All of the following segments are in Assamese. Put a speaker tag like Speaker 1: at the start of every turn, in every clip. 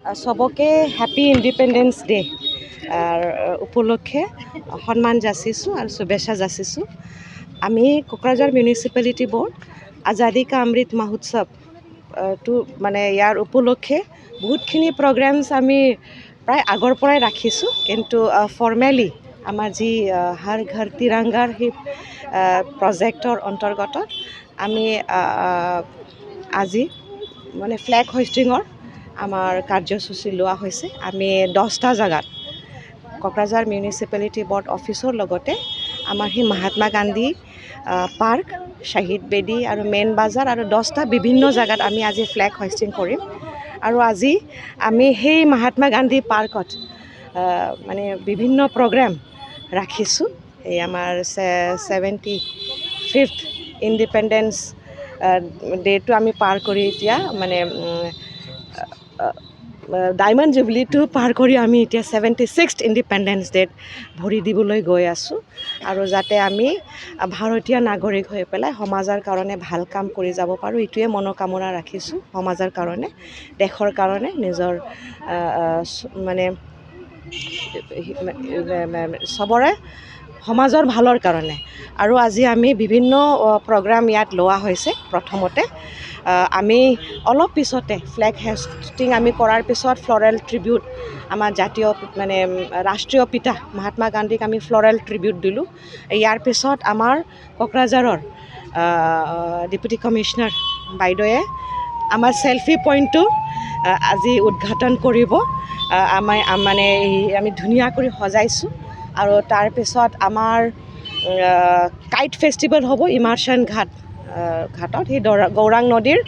Speaker 1: সবকে হ্যাপি ইন্ডিপেন্ডেন্স ডে উপলক্ষে সন্মান যাচিছোঁ আৰু শুভেচ্ছা যাচিছোঁ। আমি কোকৰাঝাৰ মিউনিচিপালিটি বৰ্ড আজাদী কা অমৃত মহোৎসৱ মানে ইয়াৰ উপলক্ষে বহুতখিনি প্ৰগ্ৰেমছ আমি প্ৰায় আগৰ পৰাই ৰাখিছোঁ, কিন্তু ফৰ্মেলি আমাৰ যি হৰ ঘৰ তিৰংগাৰ সেই প্ৰজেক্টৰ অন্তৰ্গত আমি আজি মানে ফ্লেগ হোষ্টিঙৰ আমাৰ কাৰ্যসূচী লোৱা হৈছে। আমি 10টা জেগাত কোকৰাঝাৰ মিউনিচিপালিটি বৰ্ড অফিচৰ লগতে আমাৰ সেই মহাত্মা গান্ধী পাৰ্ক, শ্বহীদ বেদী আৰু মেইন বাজাৰ আৰু 10টা বিভিন্ন জেগাত আমি আজি ফ্লেগ হোষ্টিং কৰিম। আৰু আজি আমি সেই মহাত্মা গান্ধী পাৰ্কত মানে বিভিন্ন প্ৰগ্ৰেম ৰাখিছোঁ। এই আমাৰ 75th ইণ্ডিপেণ্ডেন্স ডে'টো আমি পাৰ কৰি এতিয়া মানে ডায়মণ্ড জুবলিটো পাৰ কৰি আমি এতিয়া 76th ইণ্ডিপেণ্ডেন্স ডে'ত ভৰি দিবলৈ গৈ আছোঁ। আৰু যাতে আমি ভাৰতীয় নাগৰিক হৈ পেলাই সমাজৰ কাৰণে ভাল কাম কৰি যাব পাৰোঁ, এইটোৱে মনোকামনা ৰাখিছোঁ। সমাজৰ কাৰণে, দেশৰ কাৰণে, নিজৰ মানে চবৰে সমাজৰ ভালৰ কাৰণে। আৰু আজি আমি বিভিন্ন প্ৰগ্ৰাম ইয়াত লোৱা হৈছে। প্ৰথমতে আমি অলপ পিছতে ফ্লেগ হোষ্টিং আমি কৰাৰ পিছত ফ্লৰেল ট্ৰিবিউট আমাৰ জাতীয় মানে ৰাষ্ট্ৰীয় পিতা মহাত্মা গান্ধীক আমি ফ্লৰেল ট্ৰিবিউট দিলোঁ। ইয়াৰ পিছত আমাৰ কোকৰাঝাৰৰ ডেপুটি কমিশ্যনাৰ বাইদেৱে আমাৰ চেল্ফি পইণ্টটো আজি উদ্ঘাটন কৰিব। আমি ধুনীয়া কৰি সজাইছোঁ। আৰু তাৰপিছত আমাৰ কাইট ফেষ্টিভেল হ'ব ইমাৰ্চন ঘাটত, সেই গৌৰাং নদীৰ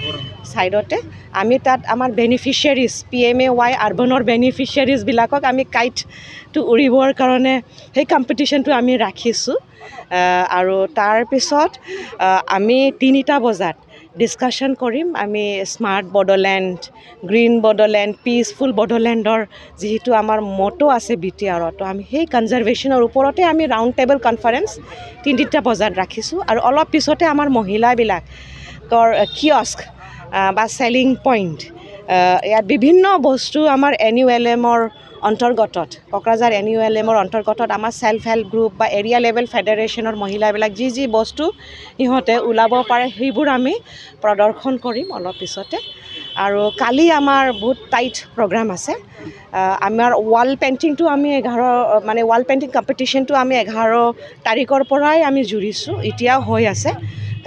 Speaker 1: ছাইডতে। আমি তাত আমাৰ বেনিফিচিয়াৰিজ PMAY আৰ্বানৰ বেনিফিচিয়াৰিজবিলাকক আমি কাইটটো উৰিবৰ কাৰণে সেই কম্পিটিশ্যনটো আমি ৰাখিছোঁ। আৰু তাৰপিছত আমি 3টা বজাত ডিছকাশ্যন কৰিম। আমি smart Bodoland, green Bodoland, peaceful বড়োলেণ্ডৰ যিহেতু আমাৰ মটো আছে BTRত, আমি সেই কনজাৰ্ভেশ্যনৰ ওপৰতে আমি ৰাউণ্ড টেবল কনফাৰেঞ্চ 3টা বজাত ৰাখিছোঁ। আৰু অলপ পিছতে আমাৰ মহিলাবিলাকৰ কিয়স্ক বা চেলিং পইণ্ট, ইয়াত বিভিন্ন বস্তু আমাৰ NULMৰ অন্তৰ্গত, কোকৰাঝাৰ NULMৰ অন্তৰ্গত আমাৰ ছেল্ফ হেল্প গ্ৰুপ বা এৰিয়া লেভেল ফেডাৰেশ্যনৰ মহিলাবিলাক যি বস্তু সিহঁতে ওলাব পাৰে সেইবোৰ আমি প্ৰদৰ্শন কৰিম অলপ পিছতে। আৰু কালি আমাৰ বহুত টাইট প্ৰগ্ৰাম আছে। আমাৰ ৱাল পেইণ্টিংটো আমি ৱাল পেইণ্টিং কম্পিটিশ্যনটো আমি 11 তাৰিখৰ পৰাই আমি জুৰিছোঁ, এতিয়াও হৈ আছে।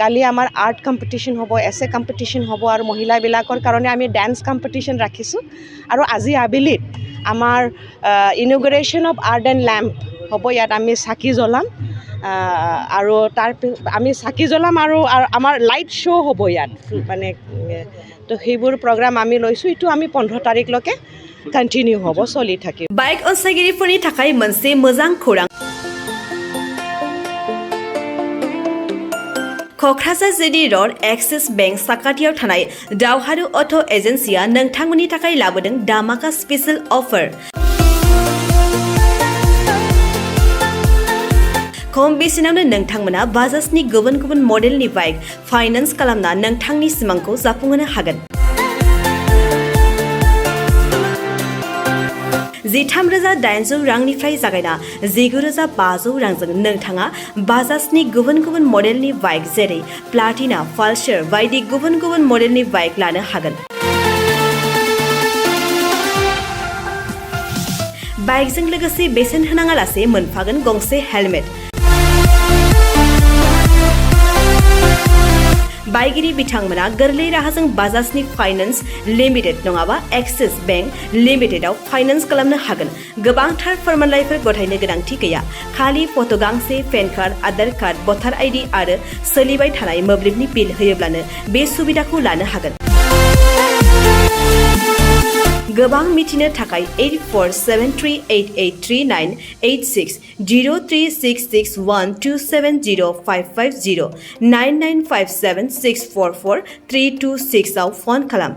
Speaker 1: কালি আমাৰ আৰ্ট কম্পিটিশ্যন হ'ব, এছে কম্পিটিশ্যন হ'ব, আৰু মহিলাবিলাকৰ কাৰণে আমি ডান্স কম্পিটিশ্যন ৰাখিছোঁ। আৰু আজি আবেলি আমাৰ ইনগুৰেশ্যন অফ আৰ্ট এণ্ড লেম্প হ'ব। ইয়াত আমি চাকি জ্বলাম আৰু আমি চাকি জ্বলাম আৰু আমাৰ লাইট শ্ব' হ'ব ইয়াত মানে। তো সেইবোৰ প্ৰগ্ৰাম আমি লৈছোঁ। এইটো আমি 15 তাৰিখলৈকে কণ্টিনিউ হ'ব, চলি থাকিব।
Speaker 2: বাইক अनसायगिरिफोरनि थाखाय मोनसे मोजां खौरां। क'क्राझार जिडी र'ड एक्सिस बेंक साखाथियाव थानाय दावहारु अट' एजेन्सिया नोंथांमोननि थाखाय लाबोदों दामाका स्पेशल अफार। खम बेसेनावनो नोंथांमोना बाजाजनि गुबुन गुबुन मडेलनि बाइक फाइनान्स खालामना नोंथांनि सिमांखौ जाफुंहोनो हागोन। 13,800 रांनिफ्राय जागायना 19,500 रांजों नोंथाङा बाजाजनि गुबुन गुबुन मडेलनि बाइक जेरै प्लाटिना, पालसार बायदि गुबुन गुबुन मडेलनि बाइक लानो हागोन। बाइकजों लोगोसे बेसेन होनाङालासे मोनफागोन गंसे हेलमेट। बाइगिरि बिथांमोना गोरलै राहाजों बाजाजनि फाइनान्स लिमिटेड नङाबा एक्सिस बेंक लिमिटेडआव फाइनान्स खालामनो हागोन। गोबांथार फोरमानलाइफोर गथायनो गोनांथि गैया। खालि फट' गांसे, पेन कार्ड, आधार कार्ड, भटार ID आरो सोलिबाय थानाय मोब्लिबनि बिल होयोब्लानो बे सुबिदाखौ लानो हागोन। गोबां मिथिनो थाखाय 8473883986 036612705550 9957644326 आव फन खालाम।